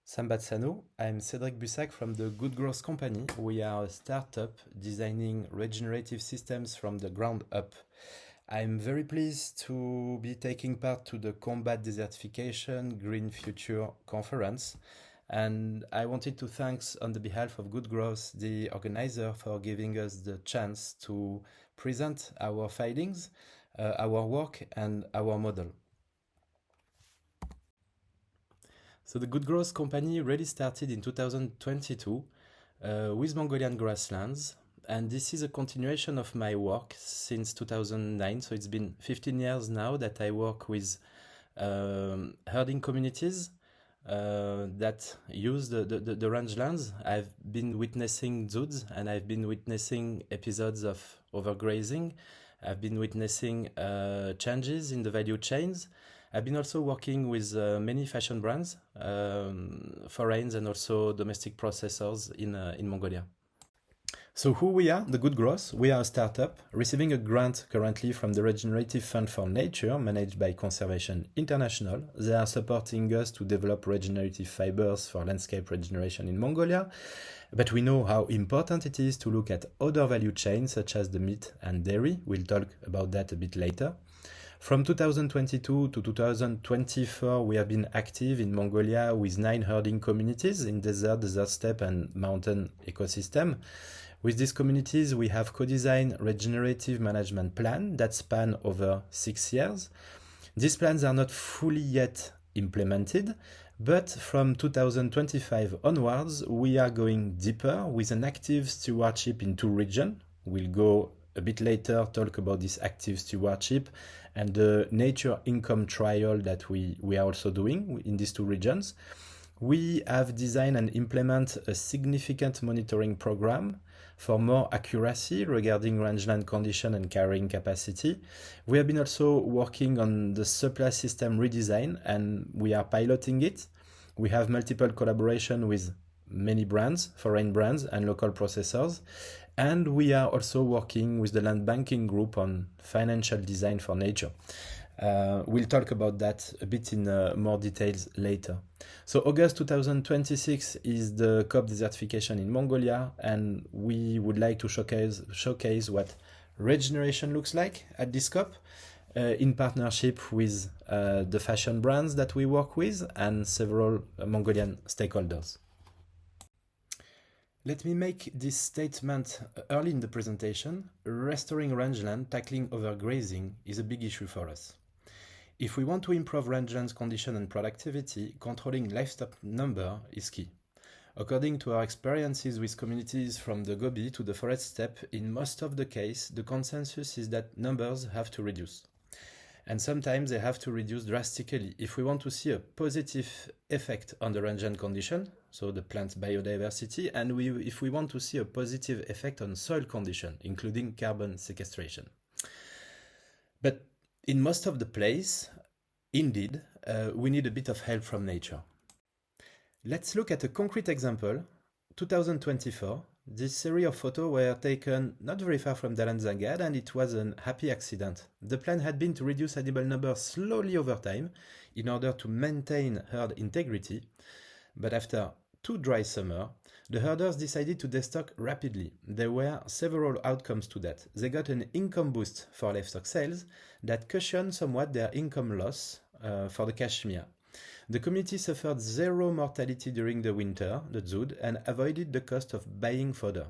Sambatsano, I'm Седрик Bussak from the Good Growth Company. We are a startup designing regenerative systems from the ground up. I'm very pleased to be taking part to the Combat Desertification Green Future Conference. And I wanted to thank on the behalf of Good Growth, the organizer, for giving us the chance to present our findings, our work and our model. So the Good Growth Company really started in 2022 with Mongolian grasslands, and this is a continuation of my work since 2009. So it's been 15 years now that I work with herding communities that use the rangelands. I've been witnessing zoods, and I've been witnessing episodes of overgrazing. I've been witnessing changes in the value chains. I've been also working with many fashion brands, foreign and also domestic processors in Mongolia. So who we are, The Good Growth? We are a startup receiving a grant currently from the Regenerative Fund for Nature, managed by Conservation International. They are supporting us to develop regenerative fibers for landscape regeneration in Mongolia. But we know how important it is to look at other value chains, such as the meat and dairy. We'll talk about that a bit later. From 2022 to 2024, we have been active in Mongolia with 9 herding communities in desert steppe and mountain ecosystem. With these communities, we have co-designed regenerative management plans that span over 6 years. These plans are not fully yet implemented, but from 2025 onwards, we are going deeper with an active stewardship in 2 regions. We'll go a bit later talk about this active stewardship and the nature income trial that we are also doing in these 2 regions. We have designed and implement a significant monitoring program for more accuracy regarding rangeland condition and carrying capacity. We have been also working on the supply system redesign, and we are piloting it. We have multiple collaboration with many brands, foreign brands and local processors. And we are also working with the land banking group on financial design for nature. We'll talk about that a bit in more details later. So August 2026 is the COP desertification in Mongolia, and we would like to showcase what regeneration looks like at this COP in partnership with the fashion brands that we work with and several Mongolian stakeholders. Let me make this statement early in the presentation. Restoring rangeland, tackling overgrazing is a big issue for us. If we want to improve rangeland's condition and productivity, controlling livestock number is key. According to our experiences with communities from the Gobi to the forest steppe, in most of the case, the consensus is that numbers have to reduce. And sometimes they have to reduce drastically if we want to see a positive effect on the rangeland condition, so the plant biodiversity, and if we want to see a positive effect on soil condition, including carbon sequestration. But in most of the place, indeed, we need a bit of help from nature. Let's look at a concrete example. 2024, this series of photos were taken not very far from Dalanzangad, and it was a happy accident. The plan had been to reduce animal numbers slowly over time in order to maintain herd integrity, but after 2 dry summers, the herders decided to destock rapidly. There were several outcomes to that. They got an income boost for livestock sales that cushioned somewhat their income loss for the cashmere. The community suffered 0 mortality during the winter, the zood, and avoided the cost of buying fodder.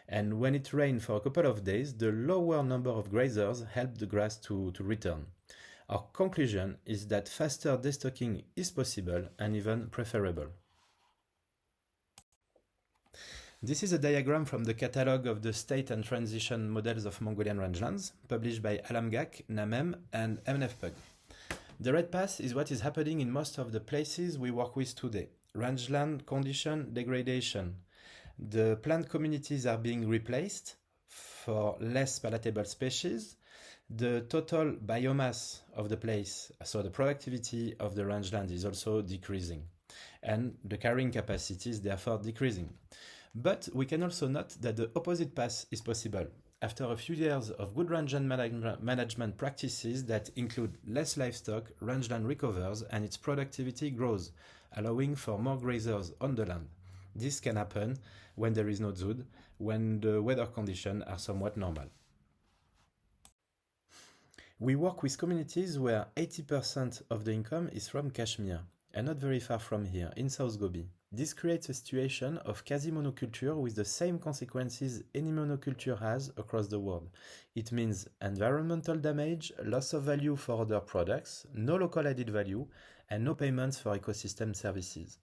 And when it rained for a couple of days, the lower number of grazers helped the grass to return. Our conclusion is that faster destocking is possible and even preferable. This is a diagram from the catalogue of the state and transition models of Mongolian rangelands, published by ΑΜЬΣΓΑΛЫΝ, NAMEM, and МНFPUG. The red path is what is happening in most of the places we work with today. Rangeland condition degradation. The plant communities are being replaced for less palatable species. The total biomass of the place, so the productivity of the rangeland, is also decreasing. And the carrying capacity is therefore decreasing. But we can also note that the opposite path is possible. After a few years of good rangeland management practices that include less livestock, rangeland recovers and its productivity grows. allowing for more grazers on the land. This can happen when there is no zood, when the weather conditions are somewhat normal. We work with communities where 80% of the income is from Kashmir, and not very far from here, in South Gobi. This creates a situation of quasi-monoculture with the same consequences any monoculture has across the world. It means environmental damage, loss of value for other products, no local added value, and no payments for ecosystem services.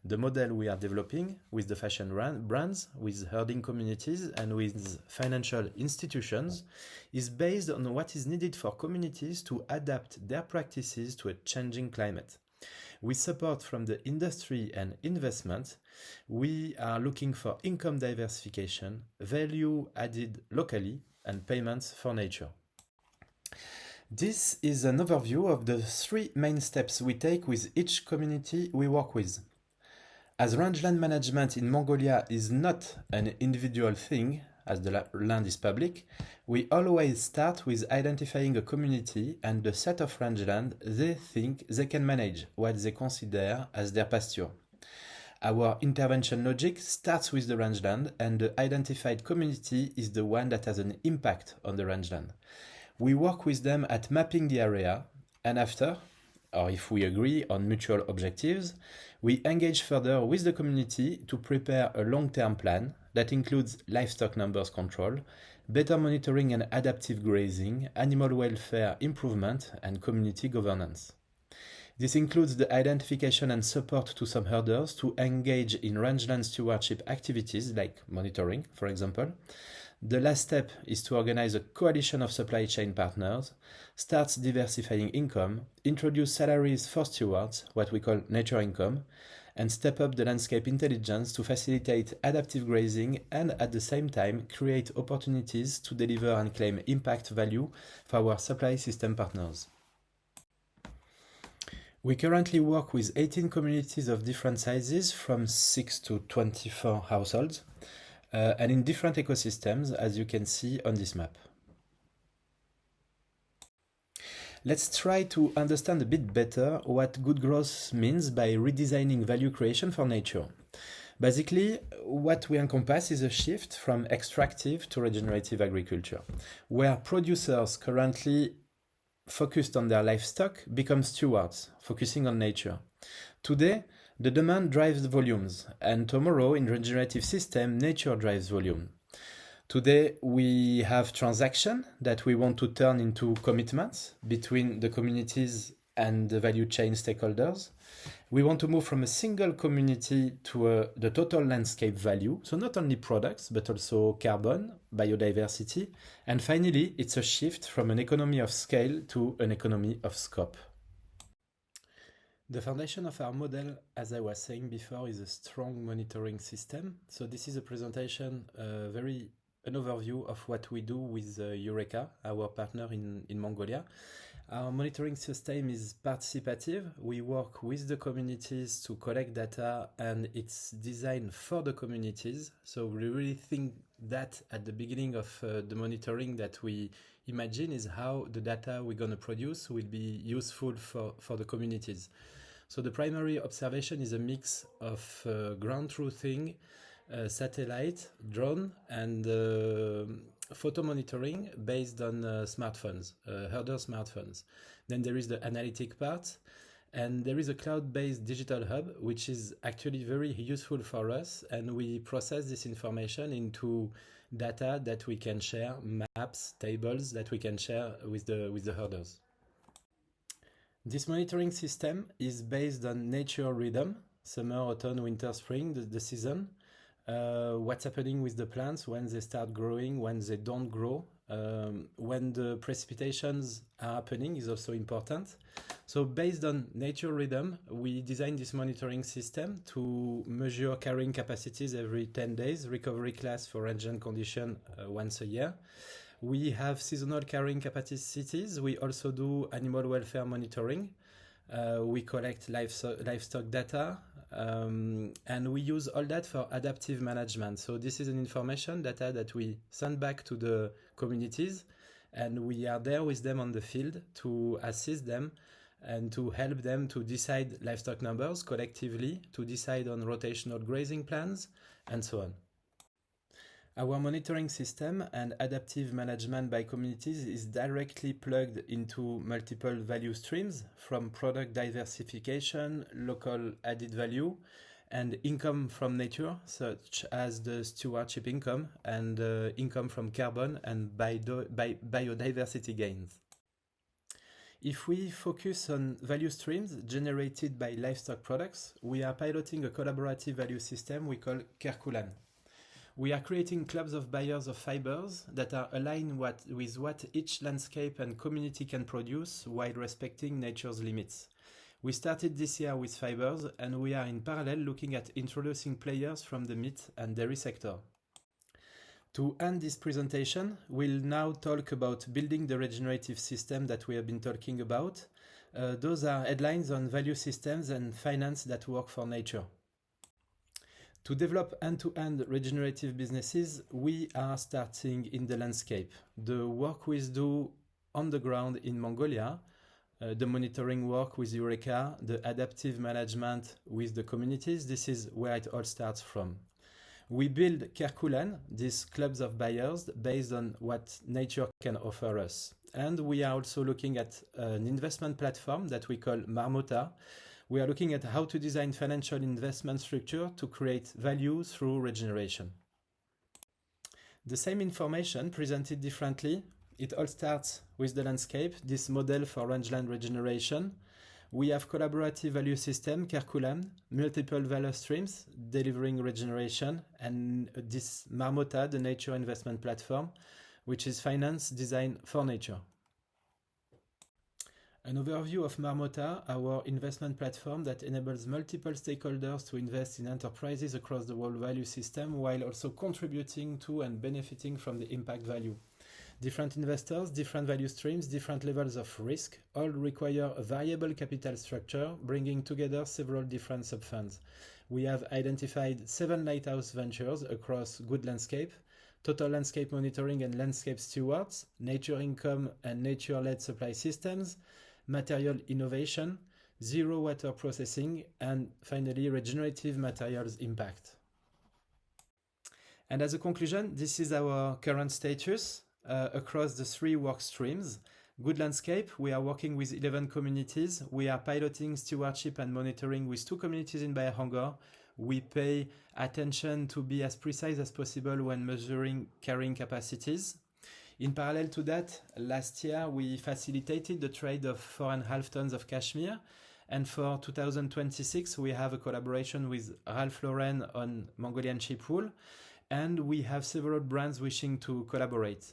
The model we are developing with the fashion brands, with herding communities, and with financial institutions is based on what is needed for communities to adapt their practices to a changing climate. With support from the industry and investment, we are looking for income diversification, value added locally, and payments for nature. This is an overview of the 3 main steps we take with each community we work with. As rangeland management in Mongolia is not an individual thing, as the land is public, we always start with identifying a community and the set of rangeland they think they can manage, what they consider as their pasture. Our intervention logic starts with the rangeland, and the identified community is the one that has an impact on the rangeland. We work with them at mapping the area, and after, or if we agree on mutual objectives, we engage further with the community to prepare a long-term plan that includes livestock numbers control, better monitoring and adaptive grazing, animal welfare improvement, and community governance. This includes the identification and support to some herders to engage in rangeland stewardship activities like monitoring, for example. The last step is to organize a coalition of supply chain partners, start diversifying income, introduce salaries for stewards, what we call nature income, and step up the landscape intelligence to facilitate adaptive grazing and at the same time create opportunities to deliver and claim impact value for our supply system partners. We currently work with 18 communities of different sizes from 6 to 24 households and in different ecosystems, as you can see on this map. Let's try to understand a bit better what good growth means by redesigning value creation for nature. Basically, what we encompass is a shift from extractive to regenerative agriculture, where producers currently focused on their livestock become stewards, focusing on nature. Today, the demand drives volumes, and tomorrow, in regenerative system, nature drives volume. Today, we have transactions that we want to turn into commitments between the communities and the value chain stakeholders. We want to move from a single community to the total landscape value, so not only products, but also carbon, biodiversity, and finally, it's a shift from an economy of scale to an economy of scope. The foundation of our model, as I was saying before, is a strong monitoring system. So this is a presentation, an overview of what we do with Eureka, our partner in Mongolia. Our monitoring system is participative. We work with the communities to collect data, and it's designed for the communities. So we really think that at the beginning of the monitoring that we imagine is how the data we're going to produce will be useful for the communities. So the primary observation is a mix of ground truthing, satellite, drone, and photo monitoring based on smartphones, herder smartphones. Then there is the analytic part, and there is a cloud-based digital hub, which is actually very useful for us, and we process this information into data that we can share, maps, tables that we can share with the herders. This monitoring system is based on nature rhythm, summer, autumn, winter, spring, the season, what's happening with the plants, when they start growing, when they don't grow, when the precipitations are happening is also important. So based on nature rhythm, we designed this monitoring system to measure carrying capacities every 10 days, recovery class for rangeland condition once a year. We have seasonal carrying capacities. We also do animal welfare monitoring. We collect livestock data, and we use all that for adaptive management. So this is an information data that we send back to the communities, and we are there with them on the field to assist them and to help them to decide livestock numbers collectively, to decide on rotational grazing plans, and so on. Our monitoring system and adaptive management by communities is directly plugged into multiple value streams, from product diversification, local added value, and income from nature, such as the stewardship income and income from carbon and biodiversity gains. If we focus on value streams generated by livestock products, we are piloting a collaborative value system we call ķerkulan. We are creating clubs of buyers of fibers that are aligned with what each landscape and community can produce while respecting nature's limits. We started this year with fibers, and we are in parallel looking at introducing players from the meat and dairy sector. To end this presentation, we'll now talk about building the regenerative system that we have been talking about. Those are headlines on value systems and finance that work for nature. To develop end-to-end regenerative businesses, we are starting in the landscape. The work we do on the ground in Mongolia, the monitoring work with Eureka, the adaptive management with the communities, this is where it all starts from. We build ķerkulan, these clubs of buyers, based on what nature can offer us. And we are also looking at an investment platform that we call Marmota. We are looking at how to design financial investment structure to create value through regeneration. The same information presented differently. It all starts with the landscape, this model for rangeland regeneration. We have collaborative value system, ķerkulan, multiple value streams, delivering regeneration, and this Marmota, the nature investment platform, which is finance designed for nature. An overview of Marmota, our investment platform that enables multiple stakeholders to invest in enterprises across the whole value system while also contributing to and benefiting from the impact value. Different investors, different value streams, different levels of risk, all require a variable capital structure, bringing together several different sub-funds. We have identified 7 lighthouse ventures across good landscape, total landscape monitoring and landscape stewards, nature income and nature-led supply systems, material innovation, zero water processing, and finally regenerative materials impact. And as a conclusion, this is our current status. Across the 3 work streams. Good landscape, we are working with 11 communities. We are piloting stewardship and monitoring with 2 communities in Bayahangar. We pay attention to be as precise as possible when measuring carrying capacities. In parallel to that, last year we facilitated the trade of 4.5 tons of cashmere. And for 2026, we have a collaboration with Ralph Lauren on Mongolian sheep wool. And we have several brands wishing to collaborate.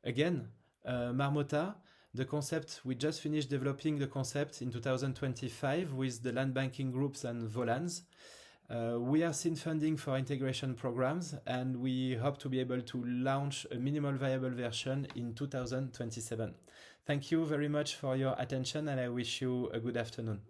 Again, Marmota, the concept, we just finished developing the concept in 2025 with the land banking groups and Volans. We are seeing funding for integration programs, and we hope to be able to launch a minimal viable version in 2027. Thank you very much for your attention, and I wish you a good afternoon.